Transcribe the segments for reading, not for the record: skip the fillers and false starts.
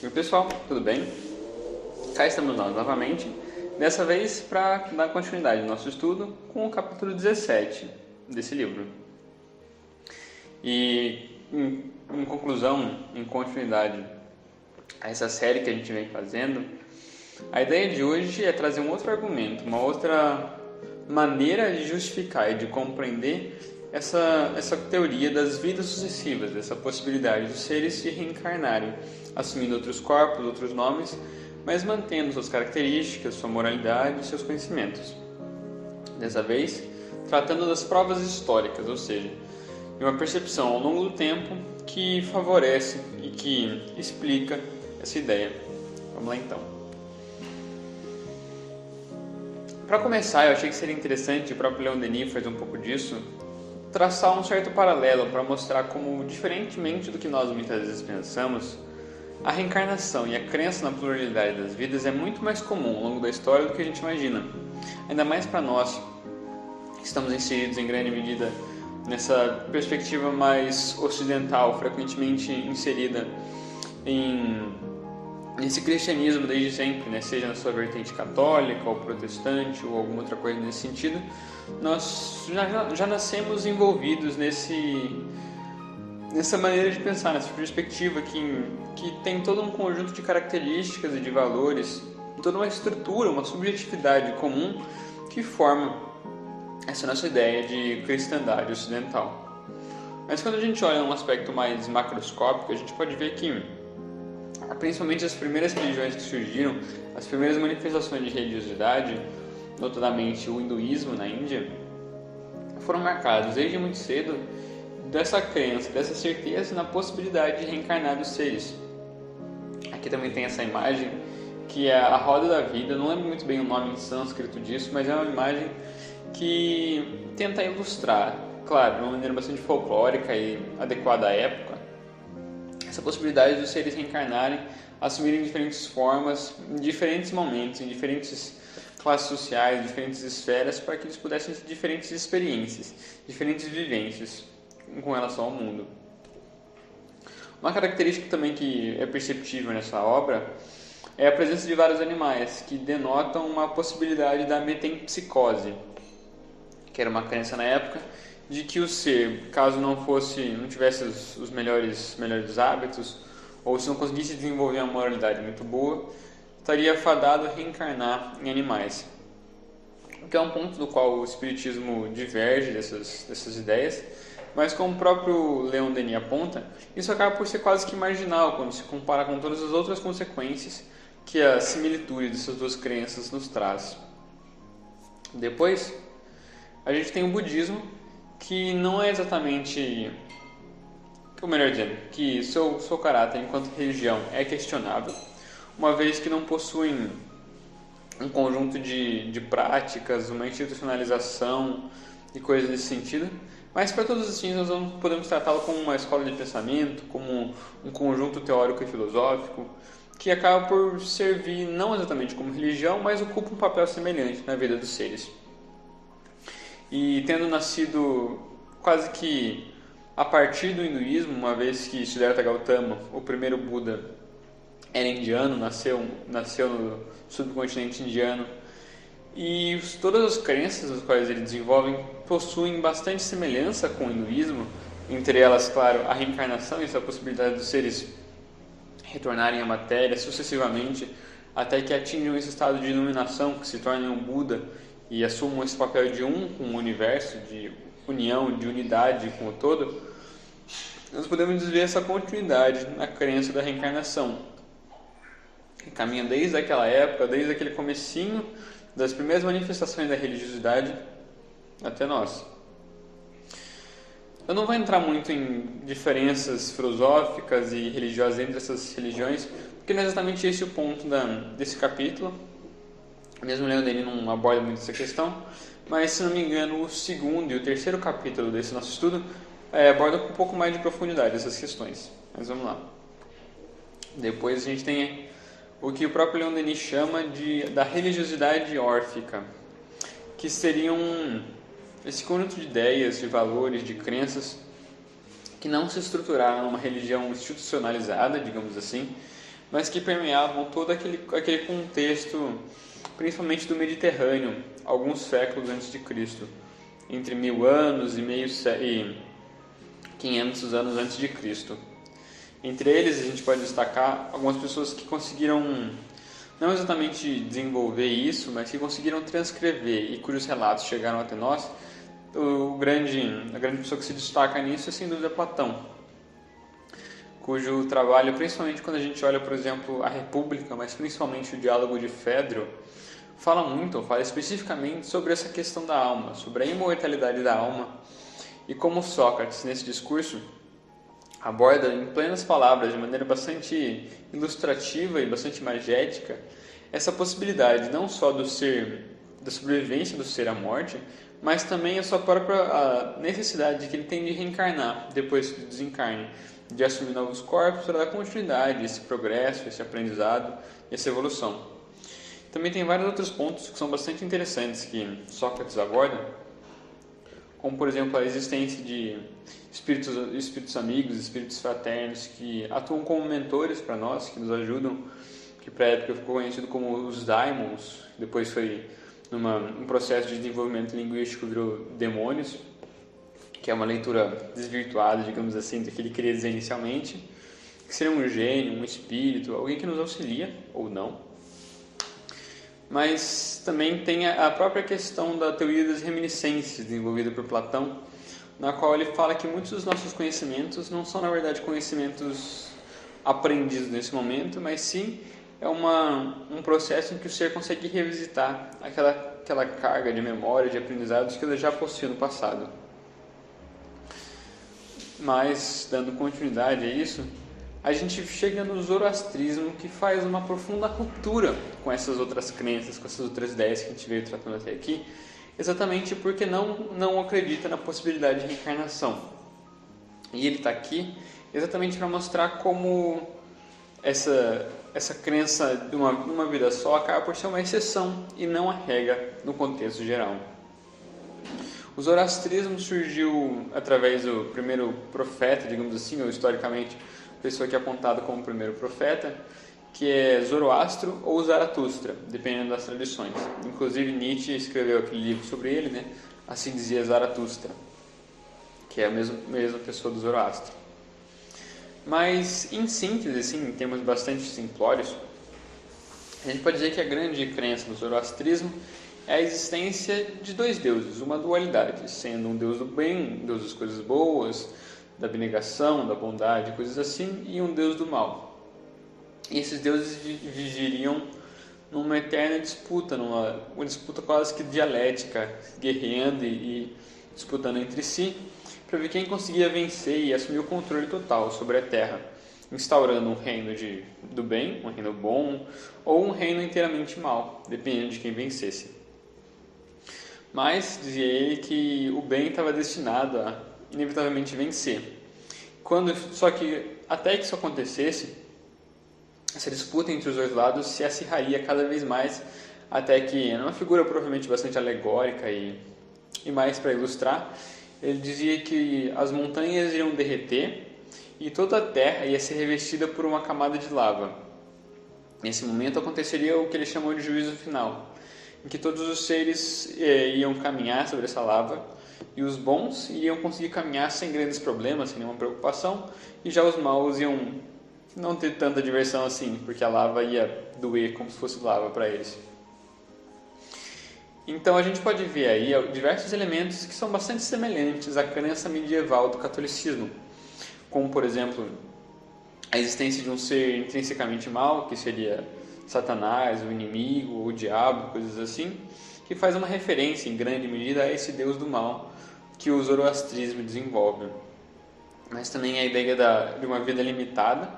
Oi pessoal, tudo bem? Cá estamos nós novamente, dessa vez para dar continuidade ao nosso estudo com o capítulo 17 desse livro. E em conclusão, em continuidade a essa série que a gente vem fazendo, a ideia de hoje é trazer um outro argumento, uma outra maneira de justificar e de compreender essa teoria das vidas sucessivas, dessa possibilidade dos seres se reencarnarem, assumindo outros corpos, outros nomes, mas mantendo suas características, sua moralidade e seus conhecimentos. Dessa vez, tratando das provas históricas, ou seja, de uma percepção ao longo do tempo que favorece e que explica essa ideia. Vamos lá então. Para começar, eu achei que seria interessante, o próprio Leon Denis faz um pouco disso, traçar um certo paralelo para mostrar como, diferentemente do que nós muitas vezes pensamos, a reencarnação e a crença na pluralidade das vidas é muito mais comum ao longo da história do que a gente imagina. Ainda mais para nós, que estamos inseridos em grande medida nessa perspectiva mais ocidental, frequentemente inserida nesse cristianismo desde sempre, né? Seja na sua vertente católica ou protestante ou alguma outra coisa nesse sentido, nós já nascemos envolvidos nessa maneira de pensar, nessa perspectiva que tem todo um conjunto de características e de valores, toda uma estrutura, uma subjetividade comum que forma essa nossa ideia de cristandade ocidental. Mas quando a gente olha num aspecto mais macroscópico, a gente pode ver que principalmente as primeiras religiões que surgiram, as primeiras manifestações de religiosidade, notadamente o hinduísmo na Índia, foram marcados desde muito cedo dessa crença, dessa certeza na possibilidade de reencarnar dos seres. Aqui também tem essa imagem que é a roda da vida, não lembro muito bem o nome em sânscrito disso, mas é uma imagem que tenta ilustrar, claro, de uma maneira bastante folclórica e adequada à época, essa possibilidade dos seres reencarnarem, assumirem diferentes formas, em diferentes momentos, em diferentes classes sociais, diferentes esferas, para que eles pudessem ter diferentes experiências, diferentes vivências com relação ao mundo. Uma característica também que é perceptível nessa obra é a presença de vários animais, que denotam uma possibilidade da metempsicose, que era uma crença na época de que o ser, caso não tivesse os melhores hábitos, ou se não conseguisse desenvolver uma moralidade muito boa, estaria fadado a reencarnar em animais. O que é um ponto do qual o espiritismo diverge dessas ideias, mas como o próprio Leon Denis aponta, isso acaba por ser quase que marginal quando se compara com todas as outras consequências que a similitude dessas duas crenças nos traz. Depois, a gente tem o budismo, que não é exatamente, ou melhor dizendo, que seu caráter enquanto religião é questionável, uma vez que não possuem um conjunto de práticas, uma institucionalização e coisas nesse sentido, mas para todos os fins nós podemos tratá-lo como uma escola de pensamento, como um conjunto teórico e filosófico, que acaba por servir não exatamente como religião, mas ocupa um papel semelhante na vida dos seres. E tendo nascido quase que a partir do hinduísmo, uma vez que Siddhartha Gautama, o primeiro Buda, era indiano, nasceu no subcontinente indiano, e todas as crenças as quais ele desenvolve possuem bastante semelhança com o hinduísmo, entre elas, claro, a reencarnação e essa possibilidade dos seres retornarem à matéria sucessivamente até que atinjam esse estado de iluminação, que se tornem um Buda e assumam esse papel de um com o universo, de união, de unidade com o todo. Nós podemos ver essa continuidade na crença da reencarnação, que caminha desde aquela época, desde aquele comecinho das primeiras manifestações da religiosidade até nós. Eu não vou entrar muito em diferenças filosóficas e religiosas entre essas religiões, porque não é exatamente esse o ponto desse capítulo. Mesmo Leon Denis não aborda muito essa questão, mas se não me engano o segundo e o terceiro capítulo desse nosso estudo abordam com um pouco mais de profundidade essas questões. Mas vamos lá. Depois a gente tem o que o próprio Leon Denis chama da religiosidade órfica, que seriam esse conjunto de ideias, de valores, de crenças que não se estruturaram numa religião institucionalizada, digamos assim, mas que permeavam todo aquele contexto, principalmente do Mediterrâneo, alguns séculos antes de Cristo, entre 1000 anos e 500 anos antes de Cristo. Entre eles, a gente pode destacar algumas pessoas que conseguiram não exatamente desenvolver isso, mas que conseguiram transcrever e cujos relatos chegaram até nós. A grande pessoa que se destaca nisso é sem dúvida Platão, cujo trabalho, principalmente quando a gente olha, por exemplo, a República, mas principalmente o Diálogo de Fedro, fala especificamente sobre essa questão da alma, sobre a imortalidade da alma, e como Sócrates, nesse discurso, aborda em plenas palavras, de maneira bastante ilustrativa e bastante imagética, essa possibilidade não só da sobrevivência do ser à morte, mas também a sua própria necessidade de que ele tem de reencarnar depois que desencarne, de assumir novos corpos para dar continuidade a esse progresso, esse aprendizado e essa evolução. Também tem vários outros pontos que são bastante interessantes que Sócrates aborda, como por exemplo a existência de espíritos amigos, espíritos fraternos que atuam como mentores para nós, que nos ajudam, que para a época ficou conhecido como os daimons, depois foi um processo de desenvolvimento linguístico virou demônios, que é uma leitura desvirtuada, digamos assim, do que ele queria dizer inicialmente, que seria um gênio, um espírito, alguém que nos auxilia, ou não. Mas também tem a própria questão da teoria das reminiscências, desenvolvida por Platão, na qual ele fala que muitos dos nossos conhecimentos não são, na verdade, conhecimentos aprendidos nesse momento, mas sim é um processo em que o ser consegue revisitar aquela carga de memória, de aprendizados que ele já possuía no passado. Mas, dando continuidade a isso, a gente chega no zoroastrismo, que faz uma profunda ruptura com essas outras crenças, com essas outras ideias que a gente veio tratando até aqui, exatamente porque não acredita na possibilidade de reencarnação. E ele está aqui exatamente para mostrar como essa crença de uma vida só acaba por ser uma exceção e não a regra no contexto geral. O zoroastrismo surgiu através do primeiro profeta, digamos assim, ou historicamente, a pessoa que é apontada como primeiro profeta, que é Zoroastro ou Zaratustra, dependendo das tradições. Inclusive Nietzsche escreveu aquele livro sobre ele, né? Assim dizia Zaratustra, que é a mesma pessoa do Zoroastro. Mas, em síntese, assim, em termos bastante simplórios, a gente pode dizer que a grande crença do zoroastrismo é a existência de dois deuses, uma dualidade, sendo um deus do bem, um deus das coisas boas, da abnegação, da bondade, coisas assim, e um deus do mal. E esses deuses vigiriam numa eterna disputa, uma disputa quase que dialética, guerreando e disputando entre si, para ver quem conseguia vencer e assumir o controle total sobre a Terra, instaurando um reino do bem, um reino bom, ou um reino inteiramente mal, dependendo de quem vencesse. Mas dizia ele que o bem estava destinado a inevitavelmente vencer. Só que até que isso acontecesse, essa disputa entre os dois lados se acirraria cada vez mais, até que, numa figura provavelmente bastante alegórica e mais para ilustrar, ele dizia que as montanhas iriam derreter e toda a terra ia ser revestida por uma camada de lava. Nesse momento aconteceria o que ele chamou de juízo final, em que todos os seres iam caminhar sobre essa lava e os bons iriam conseguir caminhar sem grandes problemas, sem nenhuma preocupação, e já os maus iam não ter tanta diversão assim, porque a lava ia doer como se fosse lava para eles. Então a gente pode ver aí diversos elementos que são bastante semelhantes à crença medieval do catolicismo, como por exemplo a existência de um ser intrinsecamente mau, que seria Satanás, o inimigo, ou o diabo, coisas assim, que faz uma referência em grande medida a esse deus do mal que o zoroastrismo desenvolve. Mas também a ideia de uma vida limitada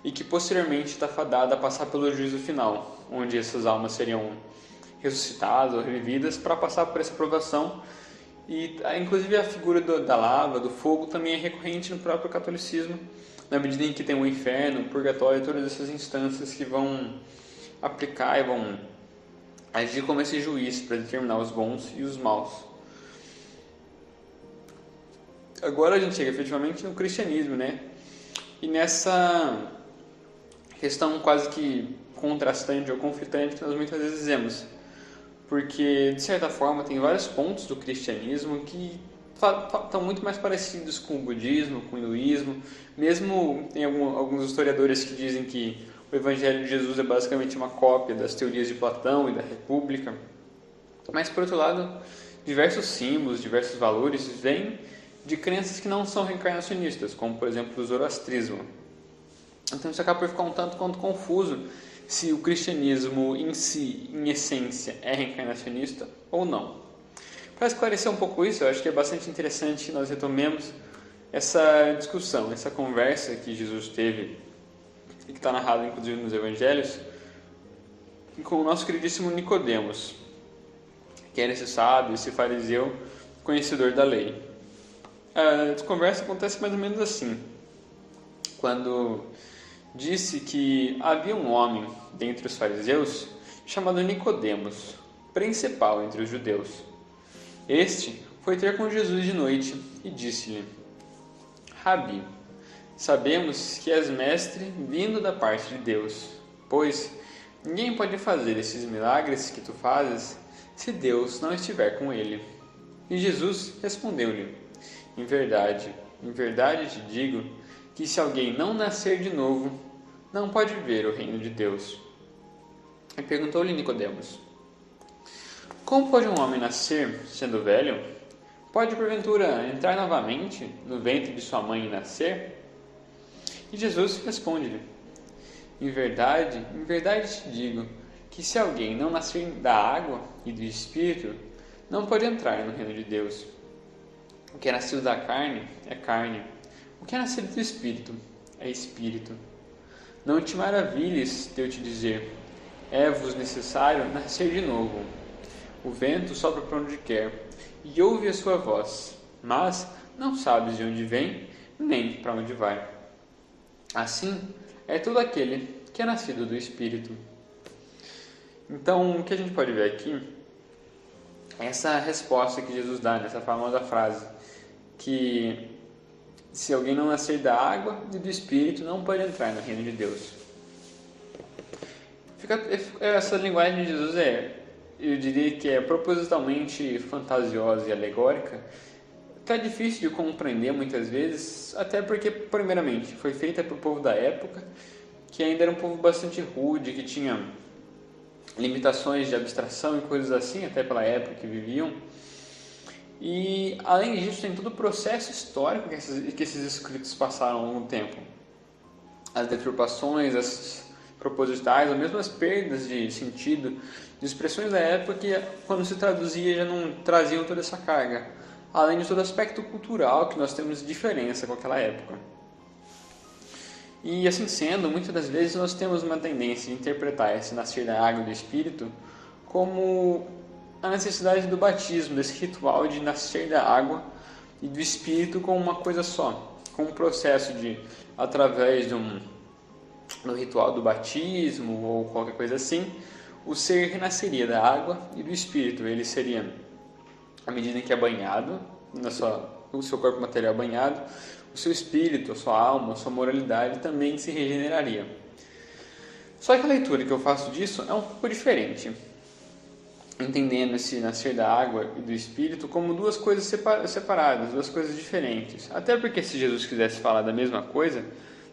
e que posteriormente está fadada a passar pelo juízo final, onde essas almas seriam ressuscitadas ou revividas para passar por essa provação. E inclusive a figura da lava, do fogo, também é recorrente no próprio catolicismo, na medida em que tem o inferno, o purgatório e todas essas instâncias que vão aplicar e vão agir como esse juiz para determinar os bons e os maus. Agora a gente chega efetivamente no cristianismo, né? E nessa questão quase que contrastante ou conflitante que nós muitas vezes dizemos. Porque, de certa forma, tem vários pontos do cristianismo que estão muito mais parecidos com o budismo, com o hinduísmo. Mesmo tem alguns historiadores que dizem que o Evangelho de Jesus é basicamente uma cópia das teorias de Platão e da República. Mas, por outro lado, diversos símbolos, diversos valores vêm de crenças que não são reencarnacionistas, como, por exemplo, o zoroastrismo. Então isso acaba por ficar um tanto quanto confuso se o cristianismo em si, em essência, é reencarnacionista ou não. Para esclarecer um pouco isso, eu acho que é bastante interessante que nós retomemos essa discussão, essa conversa que Jesus teve, e que está narrada inclusive nos evangelhos, com o nosso queridíssimo Nicodemos, que era esse sábio, esse fariseu, conhecedor da lei. A conversa acontece mais ou menos assim, quando disse que havia um homem dentre os fariseus chamado Nicodemos, principal entre os judeus. Este foi ter com Jesus de noite e disse-lhe: Rabi, sabemos que és mestre vindo da parte de Deus, pois ninguém pode fazer esses milagres que tu fazes se Deus não estiver com ele. E Jesus respondeu-lhe: em verdade te digo que se alguém não nascer de novo, não pode ver o reino de Deus. E perguntou-lhe Nicodemos: como pode um homem nascer sendo velho? Pode porventura entrar novamente no ventre de sua mãe e nascer? E Jesus responde-lhe: em verdade te digo que se alguém não nascer da água e do Espírito, não pode entrar no reino de Deus. O que é nascido da carne é carne, o que é nascido do Espírito é Espírito. Não te maravilhes de eu te dizer: é-vos necessário nascer de novo. O vento sopra para onde quer, e ouve a sua voz, mas não sabes de onde vem, nem para onde vai. Assim é todo aquele que é nascido do Espírito. Então, o que a gente pode ver aqui é essa resposta que Jesus dá nessa famosa frase, que se alguém não nascer da água e do Espírito, não pode entrar no reino de Deus. Essa linguagem de Jesus eu diria que é propositalmente fantasiosa e alegórica. Está difícil de compreender muitas vezes, até porque, primeiramente, foi feita para o povo da época, que ainda era um povo bastante rude, que tinha limitações de abstração e coisas assim, até pela época que viviam. E, além disso, tem todo o processo histórico que esses escritos passaram ao longo do tempo. As deturpações, as propositais, ou mesmo as perdas de sentido, de expressões da época que, quando se traduzia, já não traziam toda essa carga. Além de todo o aspecto cultural que nós temos de diferença com aquela época. E assim sendo, muitas das vezes nós temos uma tendência de interpretar esse nascer da água e do Espírito como a necessidade do batismo, desse ritual de nascer da água e do Espírito como uma coisa só, como um processo de, através do ritual do batismo ou qualquer coisa assim, o ser renasceria da água e do Espírito. Ele seria, à medida em que é banhado, o seu corpo material banhado, o seu espírito, a sua alma, a sua moralidade também se regeneraria. Só que a leitura que eu faço disso é um pouco diferente, entendendo esse nascer da água e do Espírito como duas coisas separadas, duas coisas diferentes. Até porque se Jesus quisesse falar da mesma coisa,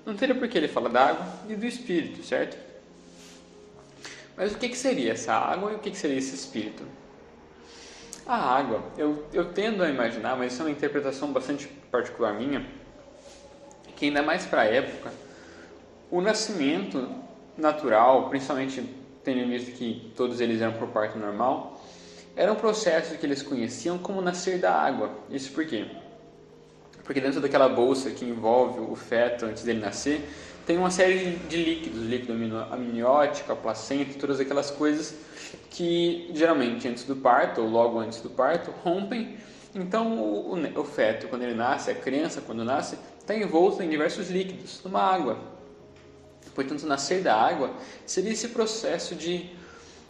não teria por que ele falar da água e do Espírito, certo? Mas o que seria essa água e o que seria esse Espírito? A água, eu tendo a imaginar, mas isso é uma interpretação bastante particular minha, que ainda mais para a época, o nascimento natural, principalmente tendo em vista que todos eles eram por parto normal, era um processo que eles conheciam como nascer da água. Isso por quê? Porque dentro daquela bolsa que envolve o feto antes dele nascer, tem uma série de líquidos, líquido amniótico, a placenta, todas aquelas coisas que geralmente antes do parto ou logo antes do parto rompem. Então o feto, quando ele nasce, a criança quando nasce, está envolto em diversos líquidos, numa água. Portanto, nascer da água seria esse processo de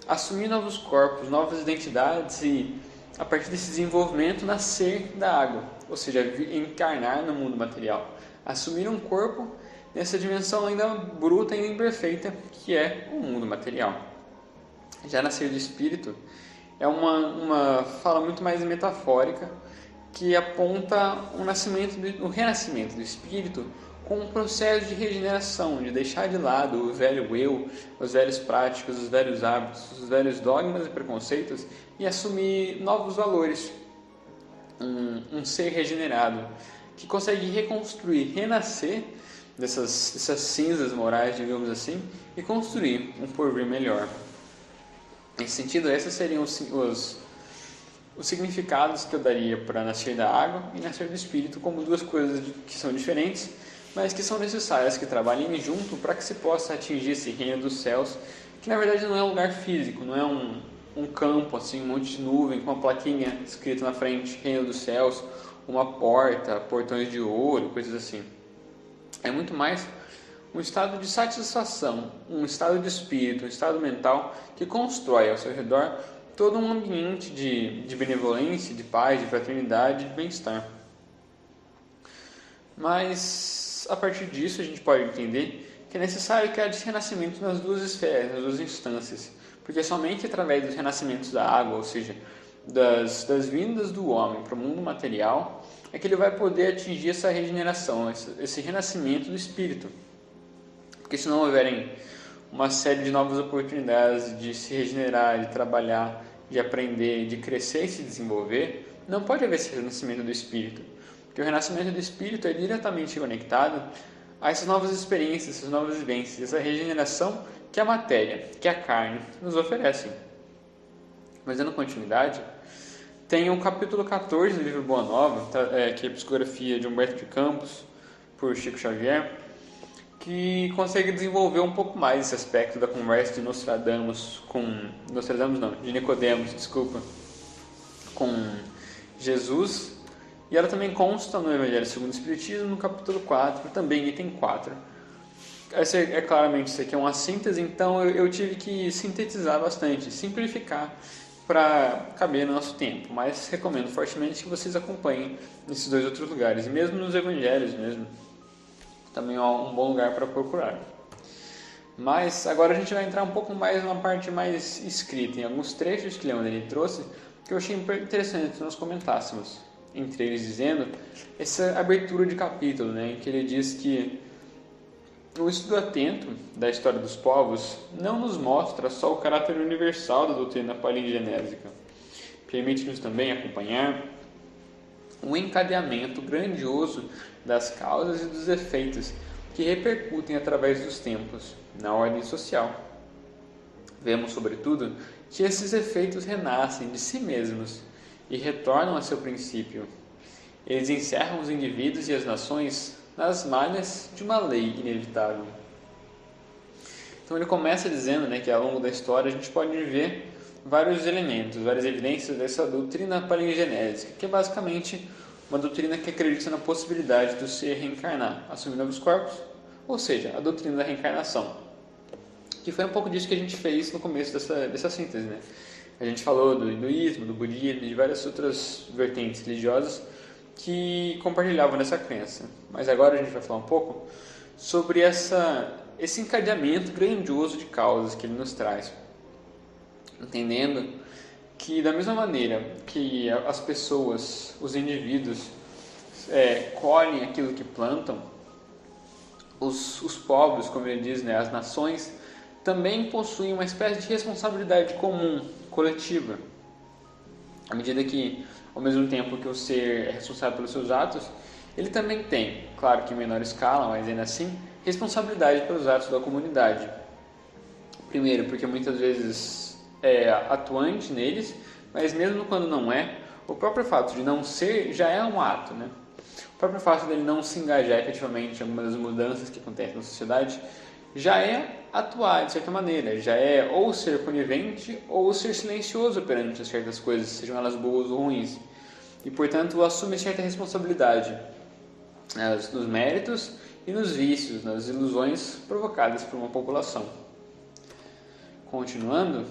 assumir novos corpos, novas identidades e, a partir desse desenvolvimento, nascer da água, ou seja, encarnar no mundo material, assumir um corpo nessa dimensão ainda bruta e imperfeita que é o mundo material. Já nascer do espírito é uma fala muito mais metafórica que aponta o renascimento do espírito como um processo de regeneração, de deixar de lado o velho eu, os velhos práticos, os velhos hábitos, os velhos dogmas e preconceitos e assumir novos valores. Um ser regenerado que consegue reconstruir, renascer dessas cinzas morais, digamos assim, e construir um porvir melhor. Nesse sentido, esses seriam os significados que eu daria para nascer da água e nascer do espírito como duas coisas que são diferentes, mas que são necessárias, que trabalhem junto para que se possa atingir esse reino dos céus, que na verdade não é um lugar físico, não é um campo, assim, um monte de nuvem com uma plaquinha escrita na frente, reino dos céus, uma porta, portões de ouro, coisas assim. É muito mais um estado de satisfação, um estado de espírito, um estado mental que constrói ao seu redor todo um ambiente de benevolência, de paz, de fraternidade, de bem-estar. Mas, a partir disso, a gente pode entender que é necessário que haja esse renascimento nas duas esferas, nas duas instâncias, porque somente através dos renascimentos da água, ou seja, das vindas do homem para o mundo material, é que ele vai poder atingir essa regeneração, esse renascimento do espírito. Porque se não houverem uma série de novas oportunidades de se regenerar, de trabalhar, de aprender, de crescer e se desenvolver, não pode haver esse renascimento do espírito. Porque o renascimento do espírito é diretamente conectado a essas novas experiências, essas novas vivências, essa regeneração que a matéria, que a carne nos oferecem. Mas dando continuidade, tem o capítulo 14 do livro Boa Nova, que é a psicografia de Humberto de Campos, por Chico Xavier, que consegue desenvolver um pouco mais esse aspecto da conversa de de Nicodemos, com Jesus, e ela também consta no Evangelho segundo o Espiritismo, no capítulo 4, também item 4. Claramente, isso aqui é uma síntese, então eu tive que sintetizar bastante, simplificar para caber no nosso tempo, mas recomendo fortemente que vocês acompanhem nesses dois outros lugares, e mesmo nos Evangelhos mesmo. Também é um bom lugar para procurar. Mas agora a gente vai entrar um pouco mais numa parte mais escrita, em alguns trechos que Leon Denis trouxe, que eu achei interessante que nós comentássemos. Entre eles dizendo essa abertura de capítulo, em que ele diz que o estudo atento da história dos povos não nos mostra só o caráter universal da doutrina palingenésica. Permite-nos também acompanhar o encadeamento grandioso das causas e dos efeitos que repercutem através dos tempos na ordem social. Vemos, sobretudo, que esses efeitos renascem de si mesmos e retornam a seu princípio. Eles encerram os indivíduos e as nações nas malhas de uma lei inevitável. Então ele começa dizendo que ao longo da história a gente pode ver vários elementos, várias evidências dessa doutrina palingenésica, que é basicamente uma doutrina que acredita na possibilidade do ser reencarnar, assumir novos corpos, ou seja, a doutrina da reencarnação, que foi um pouco disso que a gente fez no começo dessa síntese. A gente falou do hinduísmo, do budismo e de várias outras vertentes religiosas que compartilhavam dessa crença. Mas agora a gente vai falar um pouco sobre esse encadeamento grandioso de causas que ele nos traz, entendendo que da mesma maneira que as pessoas, os indivíduos, colhem aquilo que plantam, os povos, como ele diz, as nações, também possuem uma espécie de responsabilidade comum, coletiva. À medida que, ao mesmo tempo que o ser é responsável pelos seus atos, ele também tem, claro que em menor escala, mas ainda assim, responsabilidade pelos atos da comunidade. Primeiro, porque muitas vezes é atuante neles, mas mesmo quando não é, o próprio fato de não ser já é um ato, O próprio fato dele não se engajar efetivamente em algumas das mudanças que acontecem na sociedade já é atuar de certa maneira, já é ou ser conivente ou ser silencioso perante certas coisas, sejam elas boas ou ruins, e portanto assume certa responsabilidade nos méritos e nos vícios, nas ilusões provocadas por uma população. Continuando,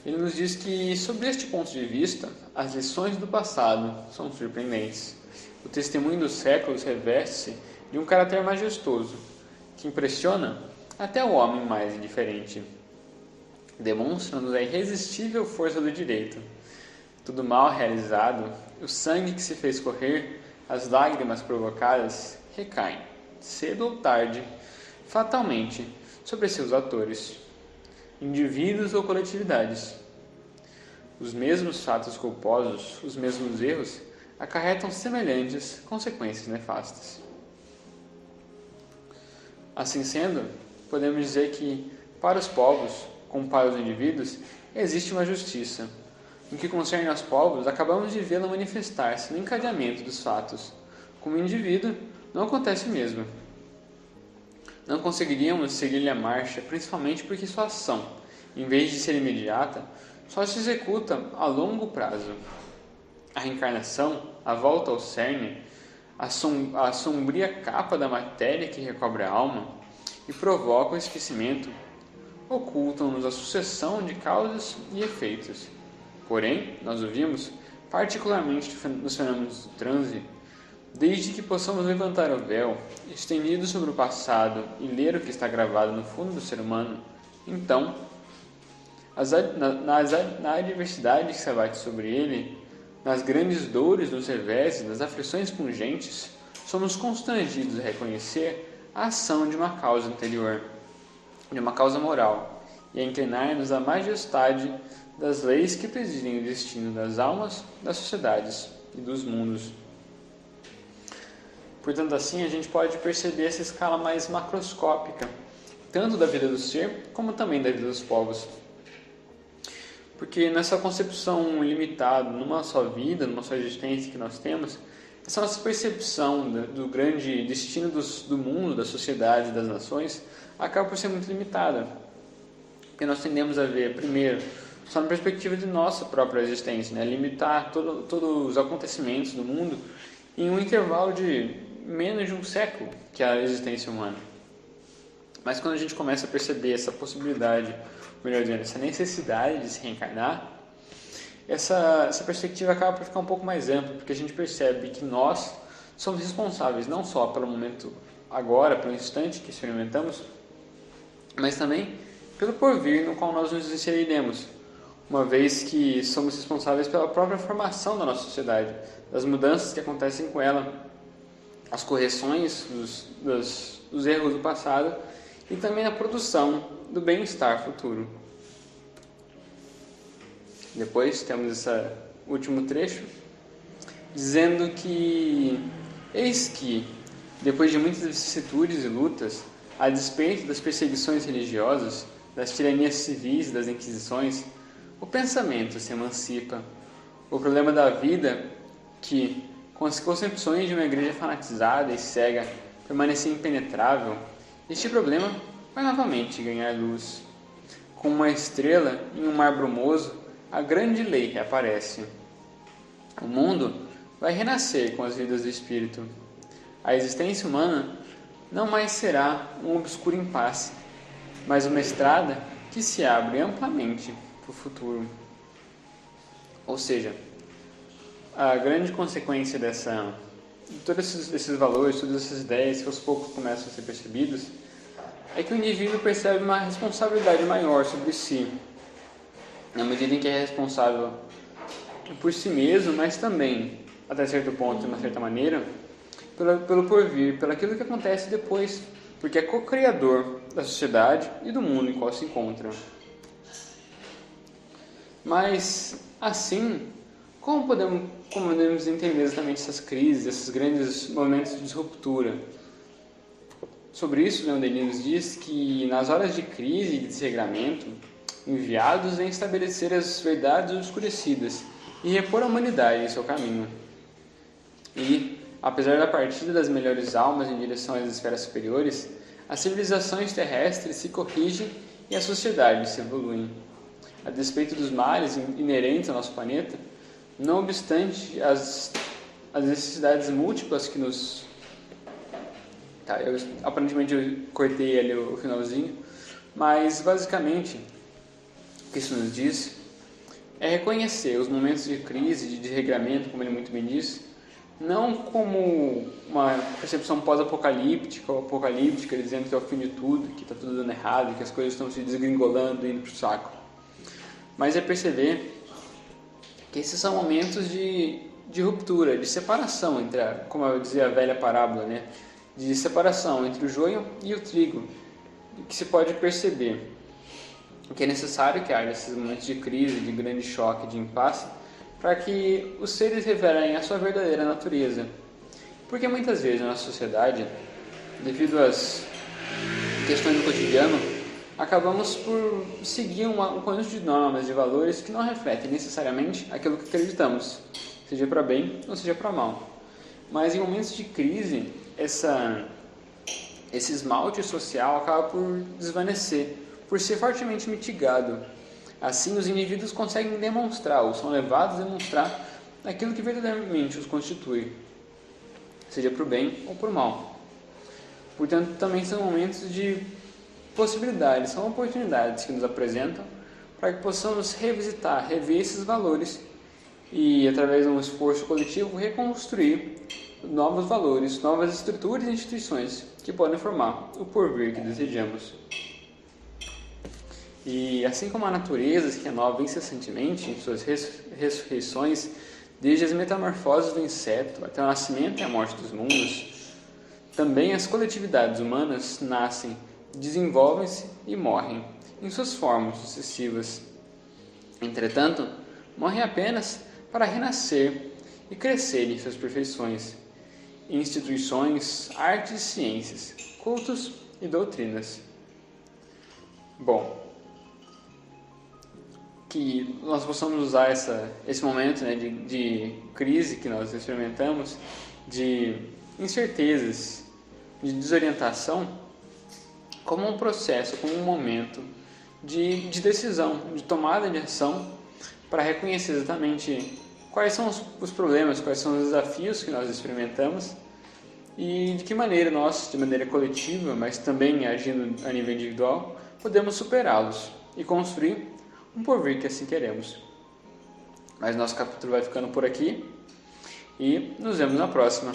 ele nos diz que, sob este ponto de vista, as lições do passado são surpreendentes. O testemunho dos séculos reveste-se de um caráter majestoso, que impressiona até o homem mais indiferente. Demonstra-nos a irresistível força do direito. Tudo mal realizado, o sangue que se fez correr, as lágrimas provocadas, recaem, cedo ou tarde, fatalmente, sobre seus atores, indivíduos ou coletividades. Os mesmos fatos culposos, os mesmos erros, acarretam semelhantes consequências nefastas. Assim sendo, podemos dizer que, para os povos, como para os indivíduos, existe uma justiça. No que concerne aos povos, acabamos de vê-la manifestar-se no encadeamento dos fatos. Como indivíduo, não acontece o mesmo. Não conseguiríamos seguir-lhe a marcha, principalmente porque sua ação, em vez de ser imediata, só se executa a longo prazo. A reencarnação, a volta ao cerne, a sombria capa da matéria que recobre a alma e provoca o esquecimento, ocultam-nos a sucessão de causas e efeitos. Porém, nós o vimos, particularmente nos fenômenos do transe, desde que possamos levantar o véu, estendido sobre o passado, e ler o que está gravado no fundo do ser humano, então, na adversidade que se abate sobre ele, nas grandes dores dos revés e nas aflições pungentes, somos constrangidos a reconhecer a ação de uma causa anterior, de uma causa moral, e a inclinar-nos à majestade das leis que presidem o destino das almas, das sociedades e dos mundos. Portanto, assim, a gente pode perceber essa escala mais macroscópica, tanto da vida do ser, como também da vida dos povos. Porque nessa concepção limitada, numa só vida, numa só existência que nós temos, essa nossa percepção do grande destino do mundo, da sociedade e das nações, acaba por ser muito limitada. Porque nós tendemos a ver, primeiro, só na perspectiva de nossa própria existência, né? Limitar todos os acontecimentos do mundo em um intervalo de menos de um século, que é a existência humana. Mas quando a gente começa a perceber essa possibilidade, melhor dizendo, essa necessidade de se reencarnar, essa perspectiva acaba por ficar um pouco mais ampla, porque a gente percebe que nós somos responsáveis não só pelo momento agora, pelo instante que experimentamos, mas também pelo porvir no qual nós nos inseriremos, uma vez que somos responsáveis pela própria formação da nossa sociedade, das mudanças que acontecem com ela, as correções dos erros do passado e também a produção do bem-estar futuro. Depois temos esse último trecho, dizendo que, eis que, depois de muitas vicissitudes e lutas, a despeito das perseguições religiosas, das tiranias civis e das inquisições, o pensamento se emancipa. O problema da vida, que, com as concepções de uma igreja fanatizada e cega, permanecia impenetrável, este problema vai novamente ganhar luz. Como uma estrela em um mar brumoso, a grande lei reaparece. O mundo vai renascer com as vidas do espírito. A existência humana não mais será um obscuro impasse, mas uma estrada que se abre amplamente para o futuro. Ou seja, a grande consequência de todos esses valores, todas essas ideias que aos poucos começam a ser percebidos, é que o indivíduo percebe uma responsabilidade maior sobre si, na medida em que é responsável por si mesmo, mas também, até certo ponto, de uma certa maneira, pelo porvir, pelo aquilo que acontece depois, porque é co-criador da sociedade e do mundo em qual se encontra. Mas, assim, como podemos entender exatamente essas crises, esses grandes momentos de ruptura? Sobre isso, Leon Denis nos diz que, nas horas de crise e de desregramento, enviados vêm estabelecer as verdades obscurecidas e repor a humanidade em seu caminho. E, apesar da partida das melhores almas em direção às esferas superiores, as civilizações terrestres se corrigem e as sociedades se evoluem. A despeito dos males inerentes ao nosso planeta, não obstante as necessidades múltiplas que nos... aparentemente eu cortei ali o finalzinho, mas basicamente o que isso nos diz é reconhecer os momentos de crise, de desregramento, como ele muito bem diz, não como uma percepção pós-apocalíptica ou apocalíptica, dizendo que é o fim de tudo, que está tudo dando errado, que as coisas estão se desgringolando e indo para o saco. Mas é perceber que esses são momentos de ruptura, de separação entre, como eu dizia a velha parábola, né? De separação entre o joio e o trigo, que se pode perceber que é necessário que haja esses momentos de crise, de grande choque, de impasse, para que os seres revelem a sua verdadeira natureza. Porque muitas vezes na nossa sociedade, devido às questões do cotidiano, acabamos por seguir um conjunto de normas, de valores que não refletem necessariamente aquilo que acreditamos, seja para bem ou seja para mal. Mas em momentos de crise, esse esmalte social acaba por desvanecer, por ser fortemente mitigado. Assim, os indivíduos conseguem demonstrar, ou são levados a demonstrar, aquilo que verdadeiramente os constitui, seja para o bem ou para o mal. Portanto, também são momentos de possibilidades, são oportunidades que nos apresentam para que possamos revisitar, rever esses valores e, através de um esforço coletivo, reconstruir novos valores, novas estruturas e instituições que podem formar o porvir que desejamos. E assim como a natureza se renova incessantemente em suas ressurreições, desde as metamorfoses do inseto até o nascimento e a morte dos mundos, também as coletividades humanas nascem, desenvolvem-se e morrem em suas formas sucessivas. Entretanto, morrem apenas para renascer e crescer em suas perfeições, em instituições, artes e ciências, cultos e doutrinas. Bom, que nós possamos usar esse momento, né, de crise que nós experimentamos, de incertezas, de desorientação, como um processo, como um momento de decisão, de tomada de ação, para reconhecer exatamente quais são os problemas, quais são os desafios que nós experimentamos e de que maneira nós, de maneira coletiva, mas também agindo a nível individual, podemos superá-los e construir um porvir que assim queremos. Mas nosso capítulo vai ficando por aqui e nos vemos na próxima.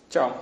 Tchau!